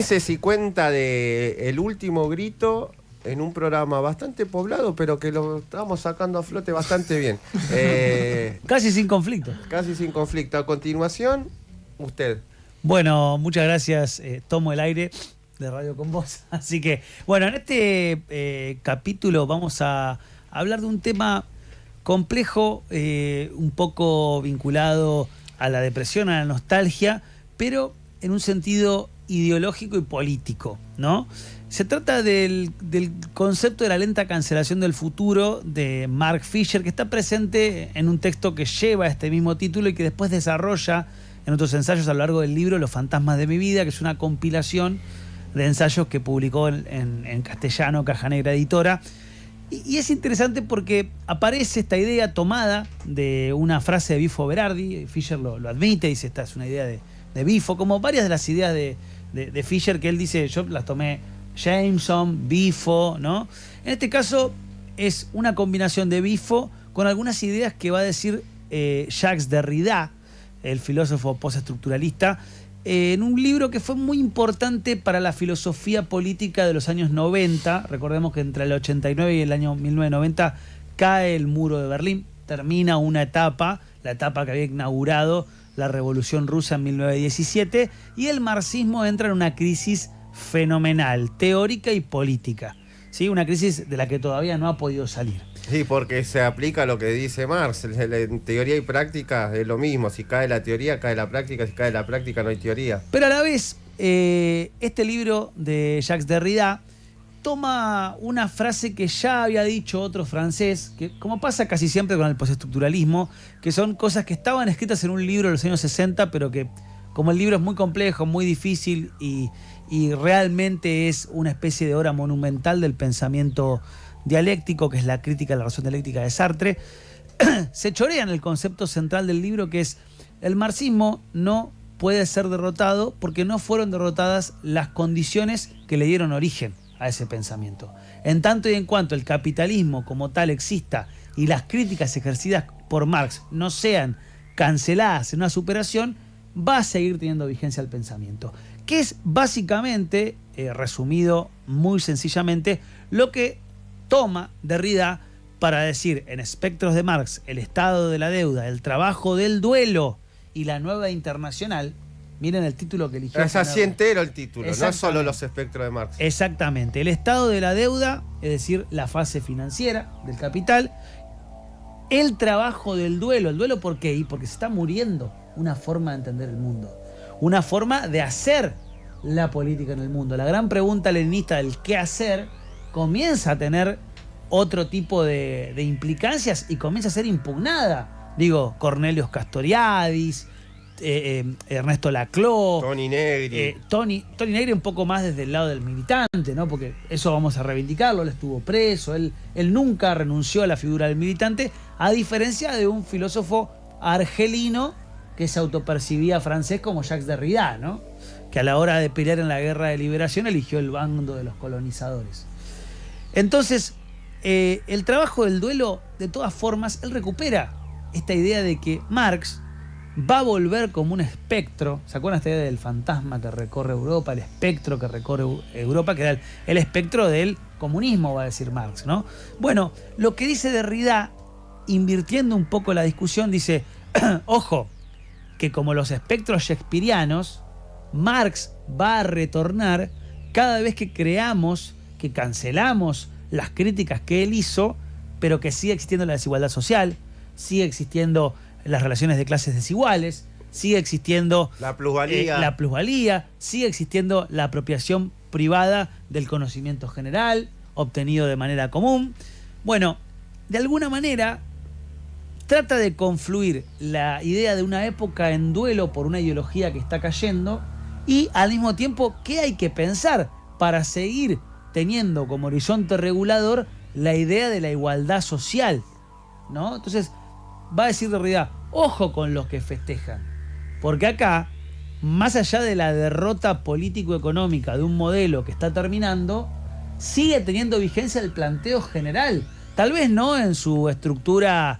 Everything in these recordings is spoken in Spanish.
Si cuenta de El Último Grito en un programa bastante poblado, pero que lo estamos sacando a flote bastante bien. Casi sin conflicto. Casi sin conflicto. A continuación, usted. Bueno, muchas gracias. Tomo el aire de Radio con Vos. Así que, bueno, en este capítulo vamos a hablar de un tema complejo, un poco vinculado a la depresión, a la nostalgia, pero en un sentido ideológico y político, ¿no? Se trata del concepto de la lenta cancelación del futuro de Mark Fisher, que está presente en un texto que lleva este mismo título y que después desarrolla en otros ensayos a lo largo del libro Los fantasmas de mi vida, que es una compilación de ensayos que publicó en castellano Caja Negra Editora. Y es interesante porque aparece esta idea tomada de una frase de Bifo Berardi. Fisher lo admite, dice, esta es una idea de Bifo, como varias de las ideas de Fisher que él dice, yo las tomé Jameson, Bifo, ¿no? En este caso es una combinación de Bifo con algunas ideas que va a decir Jacques Derrida, el filósofo postestructuralista, en un libro que fue muy importante para la filosofía política de los años 90. Recordemos que entre el 89 y el año 1990 cae el muro de Berlín, termina una etapa, la etapa que había inaugurado la Revolución Rusa en 1917, y el marxismo entra en una crisis fenomenal, teórica y política, ¿sí? Una crisis de la que todavía no ha podido salir. Sí, porque se aplica lo que dice Marx. En teoría y práctica es lo mismo. Si cae la teoría, cae la práctica. Si cae la práctica, no hay teoría. Pero a la vez, este libro de Jacques Derrida toma una frase que ya había dicho otro francés, que como pasa casi siempre con el postestructuralismo, que son cosas que estaban escritas en un libro de los años 60, pero que como el libro es muy complejo, muy difícil y realmente es una especie de obra monumental del pensamiento dialéctico, que es la crítica de la razón dialéctica de Sartre, se chorea en el concepto central del libro, que es: el marxismo no puede ser derrotado porque no fueron derrotadas las condiciones que le dieron origen a ese pensamiento. En tanto y en cuanto el capitalismo como tal exista y las críticas ejercidas por Marx no sean canceladas en una superación, va a seguir teniendo vigencia el pensamiento. Que es básicamente, resumido muy sencillamente, lo que toma Derrida para decir en Espectros de Marx, el estado de la deuda, el trabajo del duelo y la nueva internacional. Miren el título que eligió. Es así entero el título, no es solo los espectros de Marx. Exactamente, el estado de la deuda, es decir, la fase financiera del capital, el trabajo del duelo. ¿El duelo por qué? Y porque se está muriendo una forma de entender el mundo, una forma de hacer la política en el mundo. La gran pregunta leninista del qué hacer comienza a tener otro tipo de implicancias y comienza a ser impugnada. Digo, Cornelius Castoriadis, Ernesto Laclau, Toni Negri. Toni Negri un poco más desde el lado del militante, ¿no? Porque eso vamos a reivindicarlo. Él estuvo preso, él nunca renunció a la figura del militante, a diferencia de un filósofo argelino que se autopercibía francés como Jacques Derrida, ¿no? Que a la hora de pelear en la guerra de liberación eligió el bando de los colonizadores. Entonces, el trabajo del duelo, de todas formas, él recupera esta idea de que Marx va a volver como un espectro. ¿Se acuerdan esta idea del fantasma que recorre Europa, el espectro que recorre Europa, que era el espectro del comunismo, va a decir Marx, ¿no? Bueno, lo que dice Derrida, invirtiendo un poco la discusión, dice, ojo, que como los espectros shakespearianos, Marx va a retornar cada vez que creamos, que cancelamos las críticas que él hizo, pero que sigue existiendo la desigualdad social, sigue existiendo las relaciones de clases desiguales, sigue existiendo la plusvalía, sigue existiendo la apropiación privada del conocimiento general, obtenido de manera común. Bueno, de alguna manera trata de confluir la idea de una época en duelo por una ideología que está cayendo y al mismo tiempo qué hay que pensar para seguir teniendo como horizonte regulador la idea de la igualdad social, ¿no? Entonces va a decir Derrida, ojo con los que festejan, porque acá, más allá de la derrota político-económica de un modelo que está terminando, sigue teniendo vigencia el planteo general, tal vez no en su estructura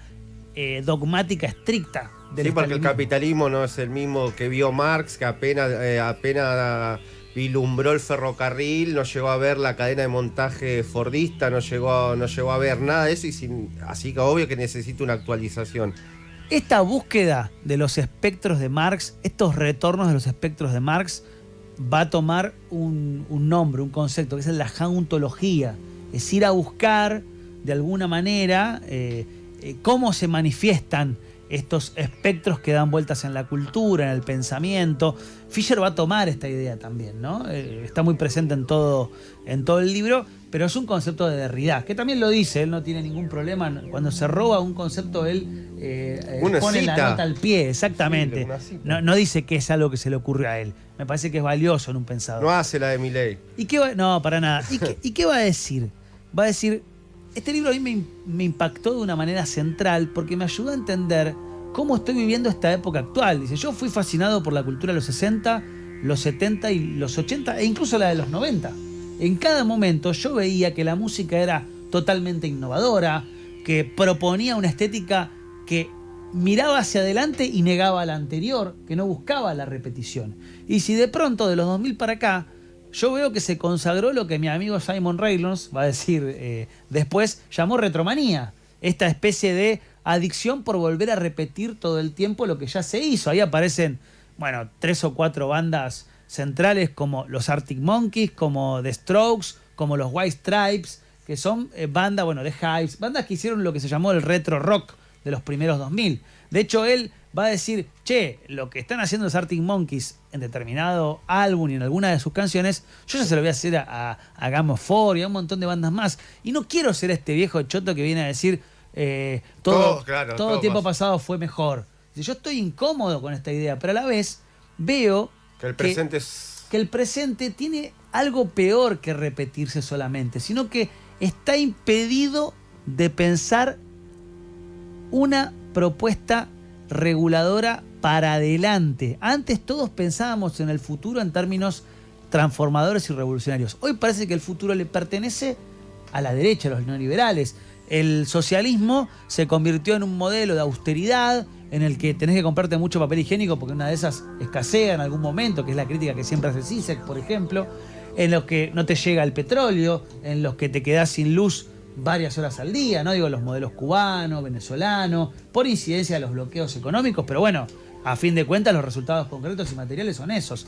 dogmática estricta. Sí, porque el capitalismo no es el mismo que vio Marx, que apenas vislumbró el ferrocarril, no llegó a ver la cadena de montaje fordista, no llegó a ver nada de eso, así que obvio que necesita una actualización. Esta búsqueda de los espectros de Marx, estos retornos de los espectros de Marx, va a tomar un nombre, un concepto, que es la jauntología. Es ir a buscar, de alguna manera, cómo se manifiestan estos espectros que dan vueltas en la cultura, en el pensamiento. Fisher va a tomar esta idea también, ¿no? Está muy presente en todo el libro, pero es un concepto de Derrida, que también lo dice, él no tiene ningún problema. Cuando se roba un concepto, él pone la nota al pie, exactamente. Sí, no dice que es algo que se le ocurre a él. Me parece que es valioso en un pensador. No hace la de Milei. No, para nada. ¿Y qué va a decir? Va a decir, este libro a mí me impactó de una manera central porque me ayudó a entender cómo estoy viviendo esta época actual. Dice, yo fui fascinado por la cultura de los 60, los 70 y los 80 e incluso la de los 90. En cada momento yo veía que la música era totalmente innovadora, que proponía una estética que miraba hacia adelante y negaba la anterior, que no buscaba la repetición. Y si de pronto de los 2000 para acá yo veo que se consagró lo que mi amigo Simon Reynolds va a decir después, llamó retromanía, esta especie de adicción por volver a repetir todo el tiempo lo que ya se hizo. Ahí aparecen, 3 o 4 bandas centrales como los Arctic Monkeys, como The Strokes, como los White Stripes, que son bandas, The Hives, bandas que hicieron lo que se llamó el retro rock de los primeros 2000. De hecho, él va a decir, lo que están haciendo los Arctic Monkeys en determinado álbum y en alguna de sus canciones, yo ya se lo voy a hacer a Game of Four y a un montón de bandas más. Y no quiero ser este viejo choto que viene a decir, todo tiempo pasado fue mejor. Yo estoy incómodo con esta idea, pero a la vez veo que el presente tiene algo peor que repetirse solamente, sino que está impedido de pensar una propuesta reguladora para adelante. Antes todos pensábamos en el futuro en términos transformadores y revolucionarios. Hoy parece que el futuro le pertenece a la derecha, a los neoliberales. El socialismo se convirtió en un modelo de austeridad en el que tenés que comprarte mucho papel higiénico porque una de esas escasea en algún momento, que es la crítica que siempre hace Zizek, por ejemplo, en los que no te llega el petróleo, en los que te quedás sin luz varias horas al día, no digo los modelos cubano, venezolano, por incidencia de los bloqueos económicos, pero a fin de cuentas los resultados concretos y materiales son esos.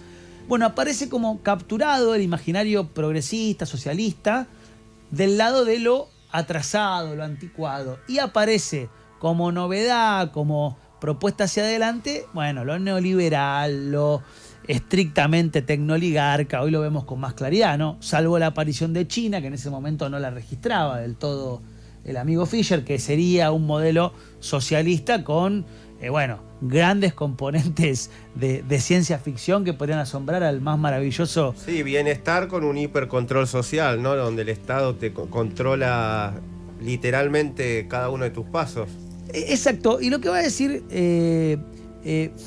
Aparece como capturado el imaginario progresista, socialista, del lado de lo atrasado, lo anticuado, y aparece como novedad, como propuesta hacia adelante, lo neoliberal, lo estrictamente tecnoligarca. Hoy lo vemos con más claridad, ¿no? Salvo la aparición de China, que en ese momento no la registraba del todo el amigo Fisher, que sería un modelo socialista con, grandes componentes de ciencia ficción que podrían asombrar al más maravilloso. Sí, bienestar con un hipercontrol social, ¿no? Donde el Estado te controla literalmente cada uno de tus pasos. Exacto, y lo que va a decir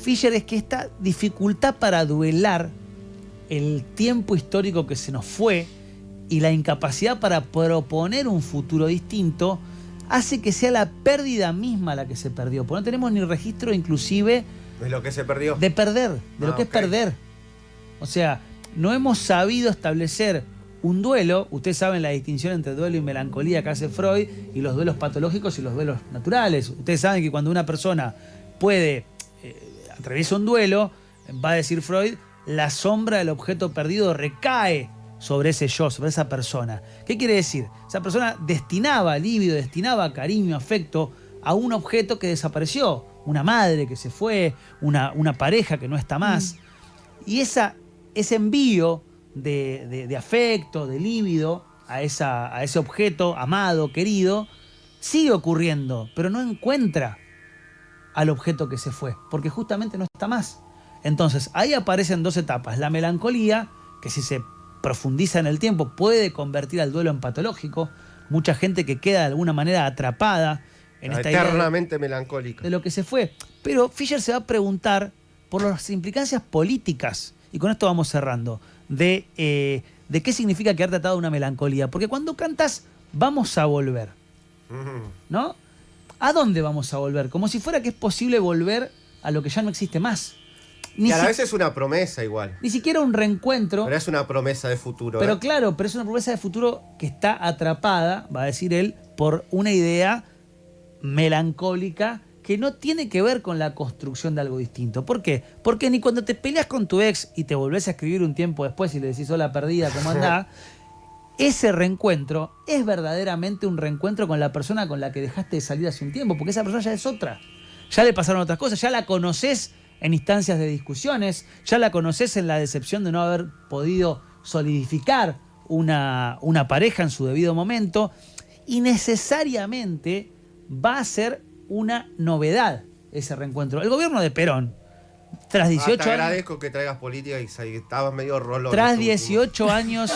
Fisher es que esta dificultad para duelar el tiempo histórico que se nos fue y la incapacidad para proponer un futuro distinto hace que sea la pérdida misma la que se perdió, porque no tenemos ni registro inclusive de lo que se perdió, de perder, de lo que es perder. O sea, no hemos sabido establecer un duelo. Ustedes saben la distinción entre duelo y melancolía que hace Freud, y los duelos patológicos y los duelos naturales. Ustedes saben que cuando una persona atraviesa un duelo, va a decir Freud, la sombra del objeto perdido recae sobre ese yo, sobre esa persona. ¿Qué quiere decir? Esa persona destinaba líbido, destinaba cariño, afecto a un objeto que desapareció, una madre que se fue, una pareja que no está más. Y ese envío de afecto, de líbido a ese objeto amado, querido, sigue ocurriendo, pero no encuentra al objeto que se fue, porque justamente no está más. Entonces, ahí aparecen dos etapas. La melancolía, que si se profundiza en el tiempo puede convertir al duelo en patológico. Mucha gente que queda de alguna manera atrapada en esta eternamente idea melancólica de lo que se fue. Pero Fisher se va a preguntar por las implicancias políticas, y con esto vamos cerrando, de qué significa quedarte atado a una melancolía. Porque cuando cantas, vamos a volver, ¿no? ¿A dónde vamos a volver? Como si fuera que es posible volver a lo que ya no existe más. Y a la vez es una promesa igual. Ni siquiera un reencuentro. Pero es una promesa de futuro. Pero claro, pero es una promesa de futuro que está atrapada, va a decir él, por una idea melancólica que no tiene que ver con la construcción de algo distinto. ¿Por qué? Porque ni cuando te peleas con tu ex y te volvés a escribir un tiempo después y le decís hola perdida, ¿cómo andás? Ese reencuentro es verdaderamente un reencuentro con la persona con la que dejaste de salir hace un tiempo, porque esa persona ya es otra. Ya le pasaron otras cosas, ya la conoces en instancias de discusiones, ya la conoces en la decepción de no haber podido solidificar una pareja en su debido momento, y necesariamente va a ser una novedad ese reencuentro. El gobierno de Perón, tras 18 te agradezco que traigas política y estabas medio rolón. Tras 18 años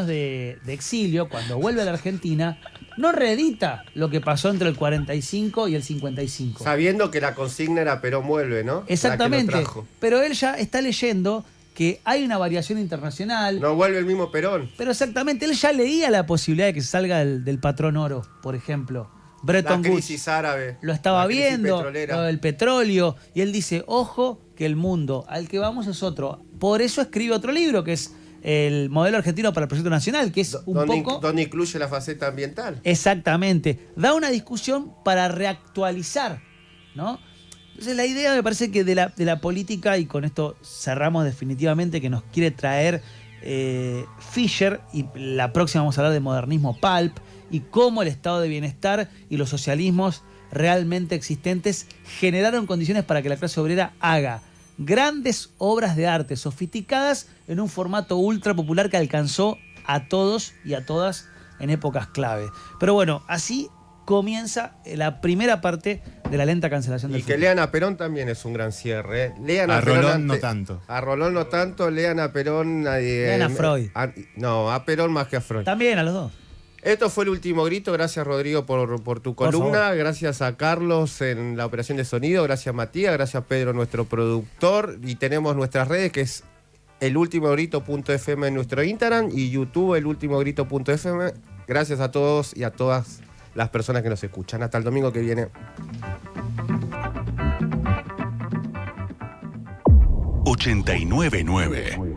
de exilio, cuando vuelve a la Argentina, no reedita lo que pasó entre el 45 y el 55. Sabiendo que la consigna era Perón vuelve, ¿no? Exactamente. Pero él ya está leyendo que hay una variación internacional. No vuelve el mismo Perón. Pero exactamente, él ya leía la posibilidad de que se salga del patrón oro, por ejemplo. Bretton Woods. La crisis árabe. Lo estaba viendo, lo del petróleo. Y él dice, ojo, que el mundo al que vamos es otro. Por eso escribe otro libro, que es el modelo argentino para el proyecto nacional, que es donde incluye la faceta ambiental. Exactamente. Da una discusión para reactualizar, ¿no? Entonces la idea me parece que de la política, y con esto cerramos definitivamente, que nos quiere traer Fisher, y la próxima vamos a hablar de modernismo pulp, y cómo el estado de bienestar y los socialismos realmente existentes generaron condiciones para que la clase obrera haga grandes obras de arte sofisticadas en un formato ultra popular que alcanzó a todos y a todas en épocas clave. Pero bueno, así comienza la primera parte de la lenta cancelación del futuro. Y que lean a Perón también es un gran cierre. Lean a Rolón no tanto. A Rolón no tanto, lean a Perón. Lean a Freud. A Perón más que a Freud. También a los dos. Esto fue El Último Grito. Gracias, Rodrigo, por tu columna. Gracias a Carlos en la operación de sonido. Gracias, Matías. Gracias, Pedro, nuestro productor. Y tenemos nuestras redes, que es elultimogrito.fm en nuestro Instagram y YouTube, elultimogrito.fm. Gracias a todos y a todas las personas que nos escuchan. Hasta el domingo que viene. 89.9